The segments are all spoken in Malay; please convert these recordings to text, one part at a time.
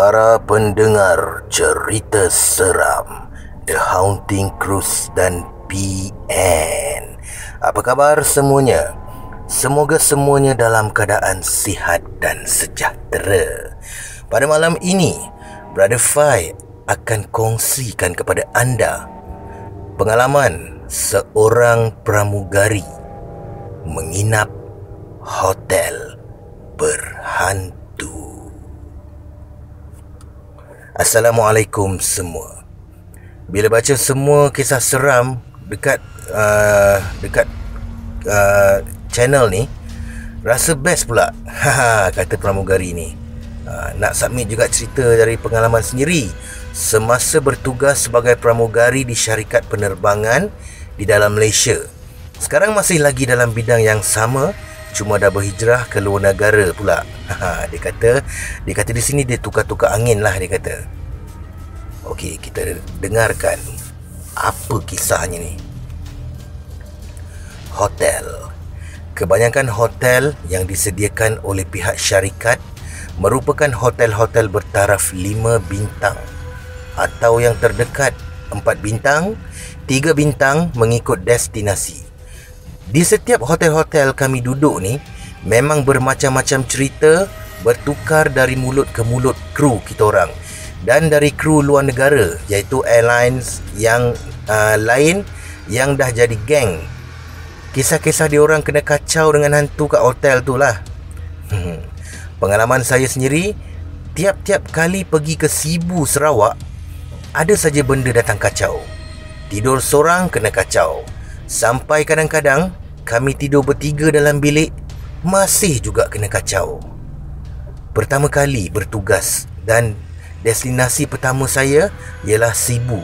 Para pendengar cerita seram The Haunting Cruise dan PN, apa kabar semuanya? Semoga semuanya dalam keadaan sihat dan sejahtera. Pada malam ini, Brother Fai akan kongsikan kepada anda pengalaman seorang pramugari menginap hotel berhantu. Assalamualaikum semua. Bila baca semua kisah seram dekat channel ni, rasa best pula. Kata pramugari ni. Nak submit juga cerita dari pengalaman sendiri semasa bertugas sebagai pramugari di syarikat penerbangan di dalam Malaysia. Sekarang masih lagi dalam bidang yang sama, cuma dah berhijrah ke luar negara pula. Dia kata di sini dia tukar-tukar angin lah, dia kata. Okey, kita dengarkan apa kisahnya ni. Hotel. Kebanyakan hotel yang disediakan oleh pihak syarikat merupakan hotel-hotel bertaraf 5 bintang atau yang terdekat 4 bintang, 3 bintang mengikut destinasi. Di setiap hotel-hotel kami duduk ni memang bermacam-macam cerita bertukar dari mulut ke mulut kru kita orang dan dari kru luar negara, iaitu airlines yang lain yang dah jadi geng. Kisah-kisah diorang kena kacau dengan hantu kat hotel tu lah. Pengalaman saya sendiri, tiap-tiap kali pergi ke Sibu, Sarawak, ada saja benda datang kacau. Tidur seorang kena kacau. Sampai kadang-kadang kami tidur bertiga dalam bilik, masih juga kena kacau. Pertama kali bertugas dan destinasi pertama saya ialah Sibu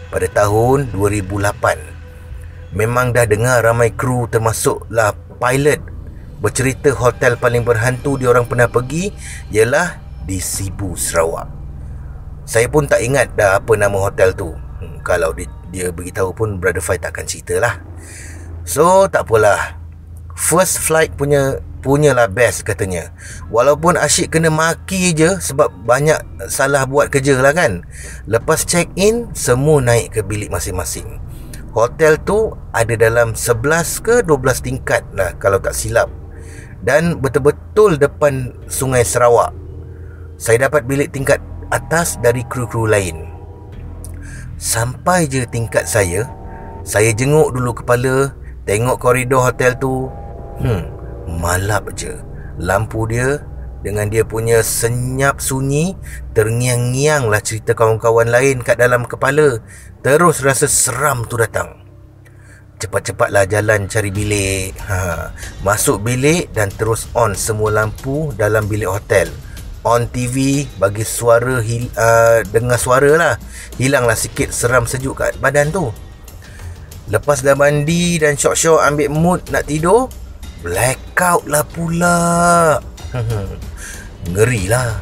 pada tahun 2008. Memang dah dengar ramai kru termasuklah pilot bercerita hotel paling berhantu diorang pernah pergi ialah di Sibu, Sarawak. Saya pun tak ingat dah apa nama hotel tu. Kalau dia beritahu pun Brother Fai takkan cerita lah. So tak apalah. First flight punyalah best katanya. Walaupun asyik kena maki je sebab banyak salah buat kerja lah kan. Lepas check in, semua naik ke bilik masing-masing. Hotel tu ada dalam 11 ke 12 tingkat lah kalau tak silap. Dan betul-betul depan Sungai Sarawak. Saya dapat bilik tingkat atas dari kru-kru lain. Sampai je tingkat saya jenguk dulu kepala, tengok koridor hotel tu. Malap je. Lampu dia dengan dia punya senyap sunyi, terngiang-ngiang lah cerita kawan-kawan lain kat dalam kepala. Terus rasa seram tu datang. Cepat-cepatlah jalan cari bilik. Masuk bilik dan terus on semua lampu dalam bilik hotel. On TV, bagi suara dengar suara lah. Hilanglah sikit seram sejuk kat badan tu. Lepas dah mandi dan syok-syok ambil mood nak tidur, blackout lah pula. Ngeri lah.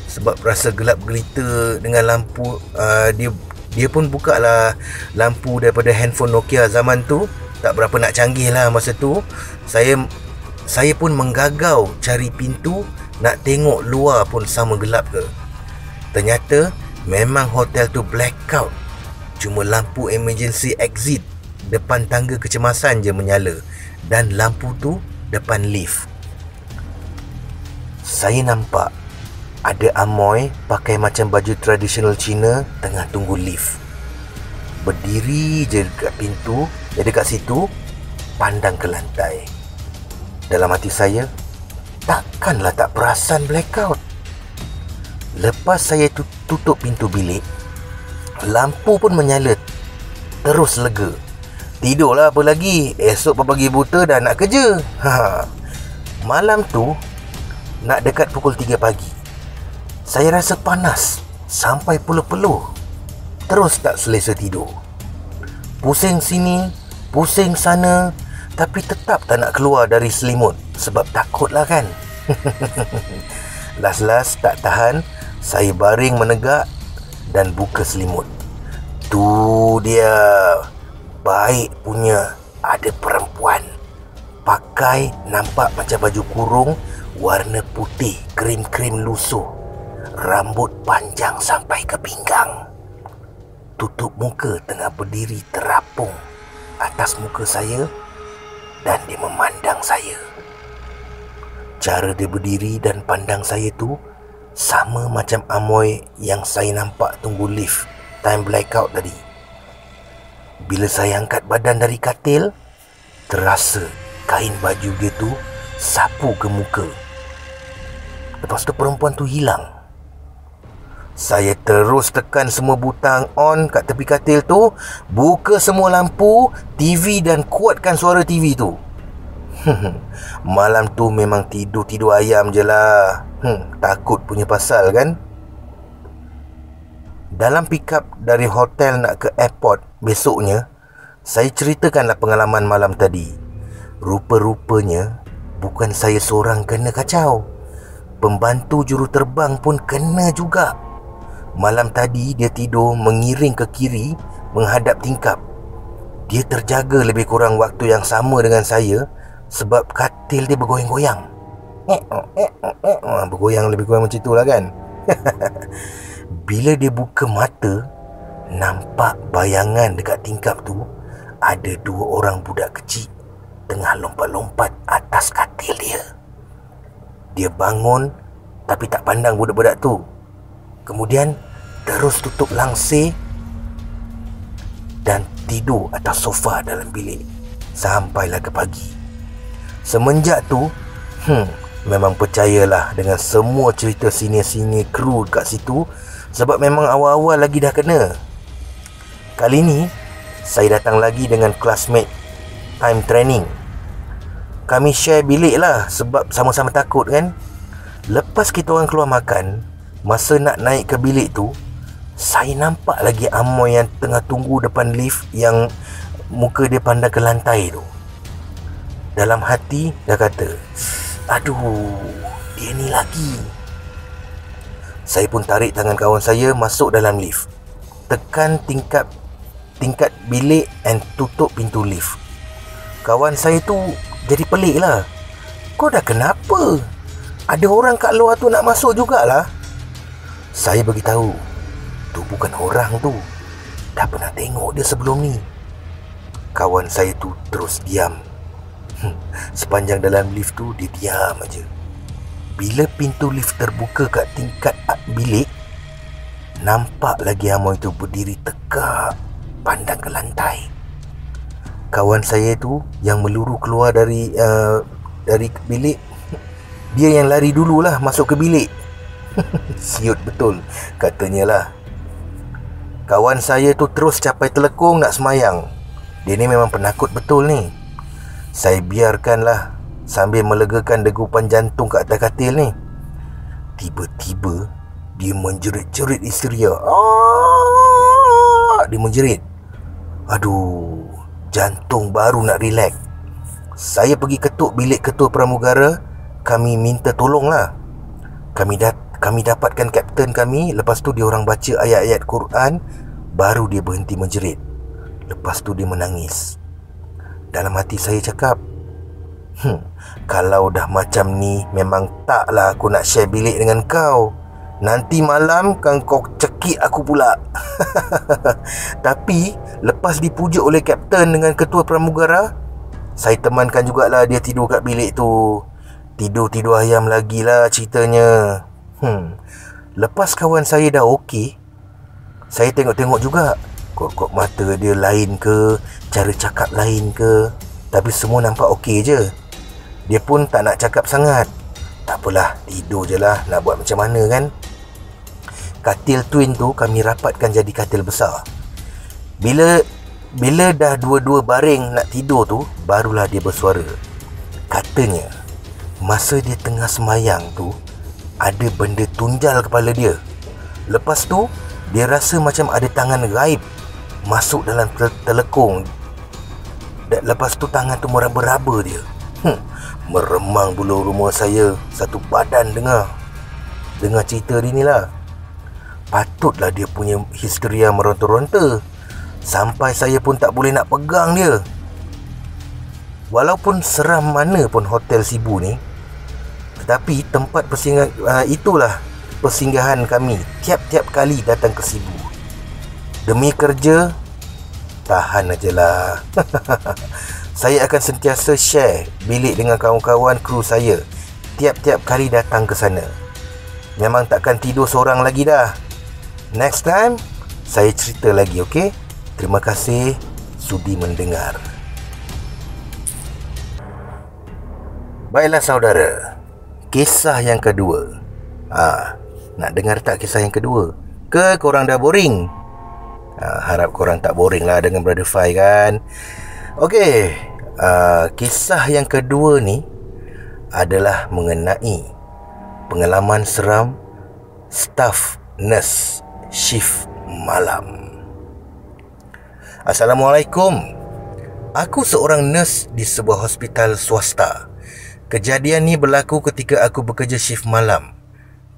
Sebab rasa gelap gelita dengan lampu. Dia pun buka lah lampu daripada handphone Nokia zaman tu. Tak berapa nak canggih lah masa tu. Saya pun menggagau cari pintu, nak tengok luar pun sama gelap ke. Ternyata memang hotel tu blackout. Cuma lampu emergency exit depan tangga kecemasan je menyala. Dan lampu tu depan lift. Saya nampak ada amoy pakai macam baju tradisional Cina tengah tunggu lift. Berdiri je dekat pintu, dekat situ, pandang ke lantai. Dalam hati saya, takkanlah tak perasan blackout. Lepas saya tutup pintu bilik, lampu pun menyala. Terus lega. Tidurlah apa lagi. Esok pagi buta dah nak kerja. Malam tu, nak dekat pukul 3 pagi, saya rasa panas sampai peluh-peluh. Terus tak selesa tidur. Pusing sini, pusing sana, tapi tetap tak nak keluar dari selimut sebab takutlah kan. Last tak tahan, saya baring menegak dan buka selimut. Tu dia, baik punya ada perempuan pakai nampak macam baju kurung warna putih, krim-krim lusuh. rambut panjang sampai ke pinggang, tutup muka tengah berdiri terapung atas muka saya dan dia memandang saya. Cara dia berdiri dan pandang saya tu sama macam Amoy yang saya nampak tunggu lift time blackout tadi. Bila saya angkat badan dari katil, terasa kain baju dia tu sapu ke muka. Lepas tu perempuan tu hilang. Saya terus tekan semua butang on kat tepi katil tu, buka semua lampu, TV dan kuatkan suara TV tu. Malam tu memang tidur-tidur ayam je lah. Takut punya pasal kan. Dalam pick up dari hotel nak ke airport besoknya, saya ceritakanlah pengalaman malam tadi. Rupa-rupanya bukan saya seorang kena kacau, pembantu juruterbang pun kena juga. Malam tadi dia tidur mengiring ke kiri menghadap tingkap. Dia terjaga lebih kurang waktu yang sama dengan saya sebab katil dia bergoyang-goyang. Bergoyang lebih kurang macam itulah kan. Bila dia buka mata, nampak bayangan dekat tingkap tu ada 2 orang budak kecil tengah lompat-lompat atas katil dia. Dia bangun tapi tak pandang budak-budak tu. Kemudian terus tutup langsir dan tidur atas sofa dalam bilik sampailah ke pagi. Semenjak tu, memang percayalah dengan semua cerita senior-senior kru kat situ sebab memang awal-awal lagi dah kena. Kali ni, saya datang lagi dengan classmate time training. Kami share bilik lah sebab sama-sama takut kan. Lepas kita orang keluar makan, masa nak naik ke bilik tu, saya nampak lagi Amoy yang tengah tunggu depan lift yang muka dia pandang ke lantai tu. Dalam hati dah kata, aduh, dia ni lagi. Saya pun tarik tangan kawan saya masuk dalam lift. Tekan tingkat bilik and tutup pintu lift. Kawan saya tu jadi pelik lah. Kau dah kenapa? Ada orang kat luar tu nak masuk jugalah. Saya beritahu, tu bukan orang tu. Dah pernah tengok dia sebelum ni. Kawan saya tu terus diam. Sepanjang dalam lift tu dia diam aja. Bila pintu lift terbuka kat tingkat bilik, nampak lagi Amoy tu berdiri tegak pandang ke lantai. Kawan saya tu yang meluru keluar dari bilik, dia yang lari dululah masuk ke bilik. Siut betul katanya lah. Kawan saya tu terus capai telekung nak semayang. Dia ni memang penakut betul ni. Saya biarkanlah sambil melegakan degupan jantung kat atas katil ni. Tiba-tiba dia menjerit-jerit histeria. Dia menjerit. Aduh, jantung baru nak relax. Saya pergi ketuk bilik ketua pramugara. Kami minta tolong lah. Kami dapatkan kapten kami. Lepas tu dia orang baca ayat-ayat Quran. Baru dia berhenti menjerit. Lepas tu dia menangis. Dalam hati saya cakap, kalau dah macam ni, memang taklah aku nak share bilik dengan kau. Nanti malam kan kau cekik aku pula. Tapi lepas dipujuk oleh kapten dengan ketua pramugara, saya temankan jugalah dia tidur kat bilik tu. Tidur-tidur ayam lagi lah ceritanya. Lepas kawan saya dah okey, saya tengok-tengok juga. Kok mata dia lain ke, cara cakap lain ke, tapi semua nampak okey je. Dia pun tak nak cakap sangat. Tak apalah, tidur je lah, nak buat macam mana kan. Katil twin tu kami rapatkan jadi katil besar. Bila dah dua-dua baring nak tidur tu, barulah dia bersuara. Katanya, masa dia tengah semayang tu, ada benda tunjal kepala dia. Lepas tu, dia rasa macam ada tangan gaib masuk dalam telekung. Lepas tu tangan tu meraba-raba dia. Meremang bulu rumah saya. Satu badan dengar cerita dia ni lah. Patutlah dia punya histeria meronta-ronta sampai saya pun tak boleh nak pegang dia. Walaupun seram mana pun hotel Sibu ni, tetapi tempat persinggahan itulah persinggahan kami tiap-tiap kali datang ke Sibu. Demi kerja, tahan ajalah. Saya akan sentiasa share bilik dengan kawan-kawan kru saya tiap-tiap kali datang ke sana. Memang takkan tidur seorang lagi dah. Next time, saya cerita lagi, okey? Terima kasih sudi mendengar. Baiklah saudara, kisah yang kedua. Nak dengar tak kisah yang kedua? Ke korang dah boring? Harap korang tak boring lah dengan Brother Fai kan. Okey, kisah yang kedua ni adalah mengenai pengalaman seram staf nurse shift malam. Assalamualaikum. Aku seorang nurse di sebuah hospital swasta. Kejadian ni berlaku ketika aku bekerja shift malam.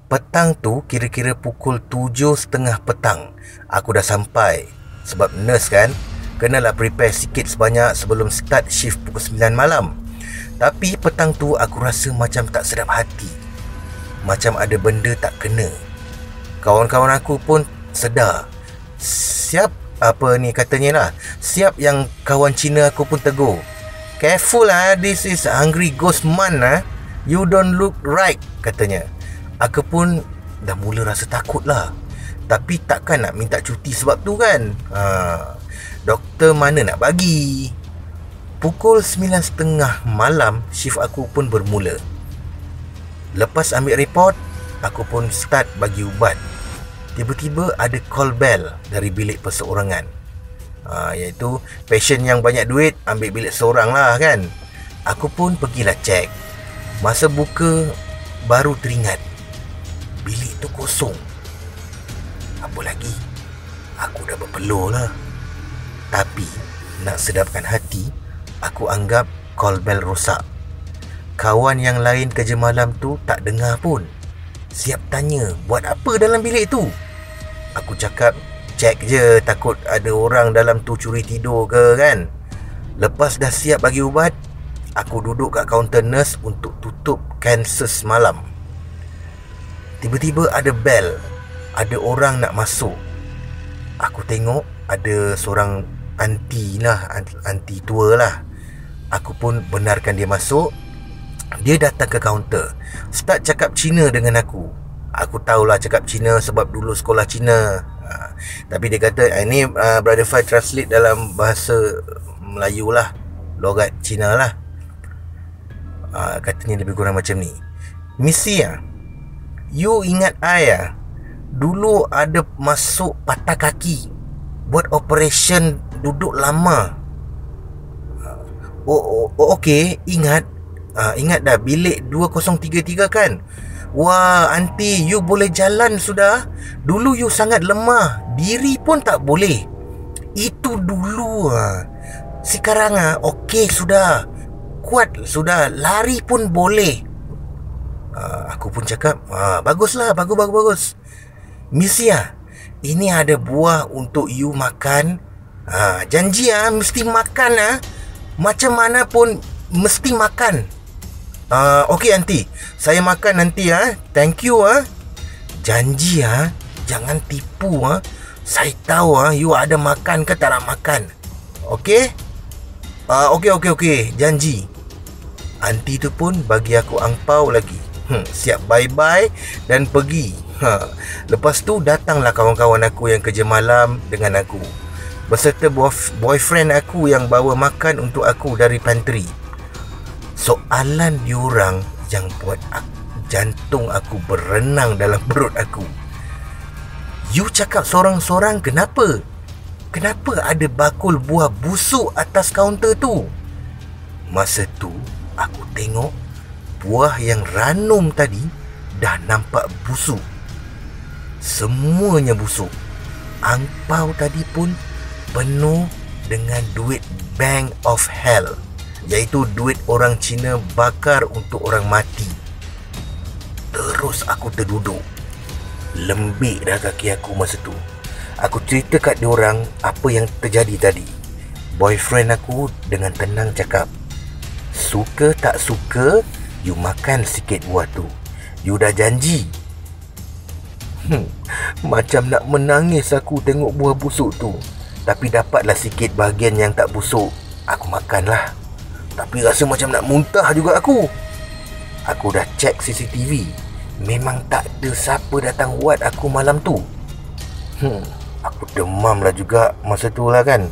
Petang tu kira-kira pukul 7.30 petang. Aku dah sampai. Sebab nurse kan, kenalah prepare sikit sebanyak sebelum start shift pukul 9 malam. Tapi petang tu aku rasa macam tak sedap hati. Macam ada benda tak kena. Kawan-kawan aku pun sedar. Siap yang kawan Cina aku pun tegur. Careful this is hungry ghost man You don't look right, katanya. Aku pun dah mula rasa takut lah. Tapi takkan nak minta cuti sebab tu kan. Doktor mana nak bagi. Pukul 9.30 malam shift aku pun bermula. Lepas ambil report, aku pun start bagi ubat. Tiba-tiba ada call bell dari bilik perseorangan. Iaitu patient yang banyak duit ambil bilik seorang lah kan. Aku pun pergilah cek. Masa buka baru teringat bilik tu kosong. Apa lagi, aku dah berpeluh lah. Tapi nak sedapkan hati, aku anggap call bell rosak. Kawan yang lain kerja malam tu tak dengar pun. Siap tanya buat apa dalam bilik tu. Aku cakap cek je, takut ada orang dalam tu curi tidur ke kan. Lepas dah siap bagi ubat, aku duduk kat kaunter nurse untuk tutup cancel semalam. Tiba-tiba ada bell. Ada orang nak masuk. Aku tengok ada seorang aunty tua lah. Aku pun benarkan dia masuk. Dia datang ke kaunter, start cakap Cina dengan aku. Aku tahulah cakap Cina sebab dulu sekolah Cina. Tapi dia kata ini Brother Fai translate dalam bahasa Melayu lah, logat Cina lah. Katanya lebih kurang macam ni. Missy you ingat I dulu ada masuk patah kaki, buat operation duduk lama. Okey, ingat dah bilik 2033 kan. Wah, aunty, you boleh jalan sudah. Dulu you sangat lemah, diri pun tak boleh. Itu dulu Sekarang okey sudah. Kuat sudah, lari pun boleh. Aku pun cakap, baguslah, bagus. Missy ini ada buah untuk you makan. Janji mesti makan macam mana pun mesti makan. Okey aunty, saya makan nanti Thank you Janji jangan tipu Saya tahu you ada makan ke tak nak makan. Okey? Okey, janji. Aunty tu pun bagi aku angpau lagi. Siap bye-bye dan pergi. Lepas tu datanglah kawan-kawan aku yang kerja malam dengan aku, beserta boyfriend aku yang bawa makan untuk aku dari pantry. Soalan diorang yang buat jantung aku berenang dalam perut aku. You cakap sorang-sorang kenapa? Kenapa ada bakul buah busuk atas kaunter tu? Masa tu aku tengok buah yang ranum tadi dah nampak busuk. Semuanya busuk. Angpau tadi pun penuh dengan duit Bank of Hell, iaitu duit orang Cina bakar untuk orang mati. Terus aku terduduk. Lembik dah kaki aku masa tu. Aku cerita kat diorang apa yang terjadi tadi. Boyfriend aku dengan tenang cakap, suka tak suka, you makan sikit buah tu. You dah janji. Macam nak menangis aku tengok buah busuk tu. Tapi dapatlah sikit bahagian yang tak busuk. Aku makanlah. Tapi rasa macam nak muntah juga aku. Aku dah cek CCTV. Memang tak ada siapa datang wad aku malam tu. Aku demam lah juga masa tu lah kan.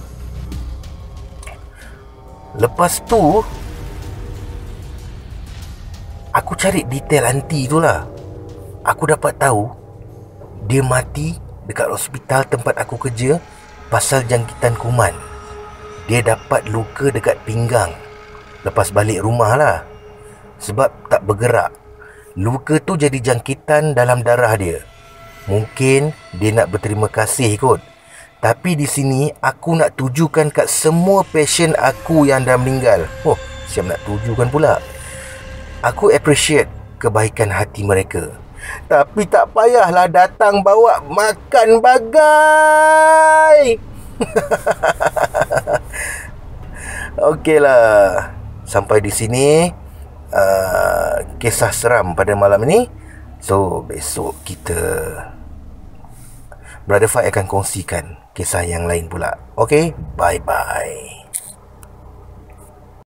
Lepas tu aku cari detail aunty tu lah. Aku dapat tahu dia mati dekat hospital tempat aku kerja pasal jangkitan kuman. Dia dapat luka dekat pinggang lepas balik rumah lah. Sebab tak bergerak. Luka tu jadi jangkitan dalam darah dia. Mungkin dia nak berterima kasih kot. Tapi di sini aku nak tujukan kat semua pasien aku yang dah meninggal. Oh, siap nak tujukan pula. Aku appreciate kebaikan hati mereka. Tapi tak payahlah datang bawa makan bagai. Okeylah. Sampai di sini kisah seram pada malam ini. So, besok kita Brother Fai akan kongsikan kisah yang lain pula. Okay, bye-bye.